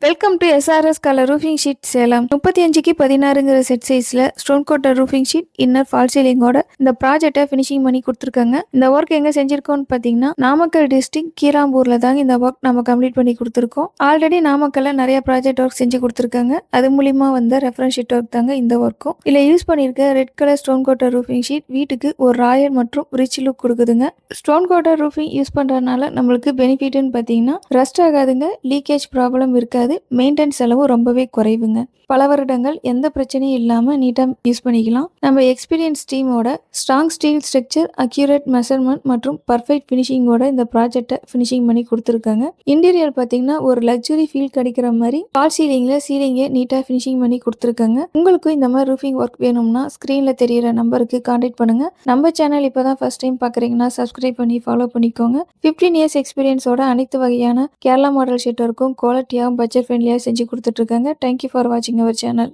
Welcome to SRS colour roofing sheet Salem. 35க்கு 16ங்கிற set சைஸ்ல stone coated roofing sheet inner false சீலிங்கோட இந்த ப்ராஜெக்டை ஃபினிஷிங் பண்ணி கொடுத்துருக்காங்க. இந்த ஒர்க் எங்க செஞ்சிருக்கோம்னு பார்த்தீங்கன்னா நாமக்கல் டிஸ்ட்ரிக்ட் கீராம்பூர்ல தாங்க இந்த ஒர்க் நம்ம கம்ப்ளீட் பண்ணி கொடுத்துருக்கோம். ஆல்ரெடி நாமக்கல்ல நிறைய ப்ராஜெக்ட் ஒர்க் செஞ்சு கொடுத்துருக்காங்க. அது மூலியமா வந்த ரெஃபரன்ஸ் ஷீட் ஒர்க் தாங்க இந்த ஒர்க்கும். இதில் யூஸ் பண்ணியிருக்க red colour stone coated roofing sheet வீட்டுக்கு ஒரு ராயல் மற்றும் ரிச் லுக் கொடுக்குதுங்க. ஸ்டோன் கோட்டர் ரூஃபிங் யூஸ் பண்றதுனால நம்மளுக்கு பெனிஃபிட்னு பார்த்தீங்கன்னா ரஸ்ட் ஆகாதுங்க, லீக்கேஜ் ப்ராப்ளம் இருக்காது, மெயின்டெனன்ஸ் செலவு ரொம்பவே குறைவுங்க. பல வருடங்கள் எந்த பிரச்சனையும் இல்லாம நீட்டா யூஸ் பண்ணிக்கலாம். நம்ம எக்ஸ்பீரியன்ஸ் டீமோட strong steel structure, accurate measurement மற்றும் பர்ஃபெக்ட் ஃபினிஷிங்கோட இந்த ப்ராஜெக்டை ஃபினிஷிங் பண்ணி கொடுத்துருக்காங்க. இன்டீரியர் பார்த்தீங்கன்னா ஒரு லக்ஸுரி ஃபீல் கிடைக்கிற மாதிரி ஃபால் சீலிங்கை நீட்டா ஃபினிஷிங் பண்ணி கொடுத்துருக்காங்க. உங்களுக்கும் இந்த மாதிரி ரூஃபிங் ஒர்க் வேணும்னா ஸ்கிரீன்ல தெரியிற நம்பருக்கு கான்டாக்ட் பண்ணுங்க. நம்ம சேனல் இப்பதான் ஃபர்ஸ்ட் டைம் பாக்குறீங்கன்னா சப்ஸ்கிரைப் பண்ணி ஃபாலோ பண்ணிக்கோங்க. 15 இயர்ஸ் எக்ஸ்பீரியன்ஸோட அனைத்து வகையான கேரளா மாடல் ஷீட் ஒர்க்கும் குவாலிட்டியாகவும் பட்ஜெட் ஃப்ரெண்ட்லியாக செஞ்சு கொடுத்துட்டு இருக்காங்க. தேங்க்யூ ஃபார் வாட்சிங் அவர் சேனல்.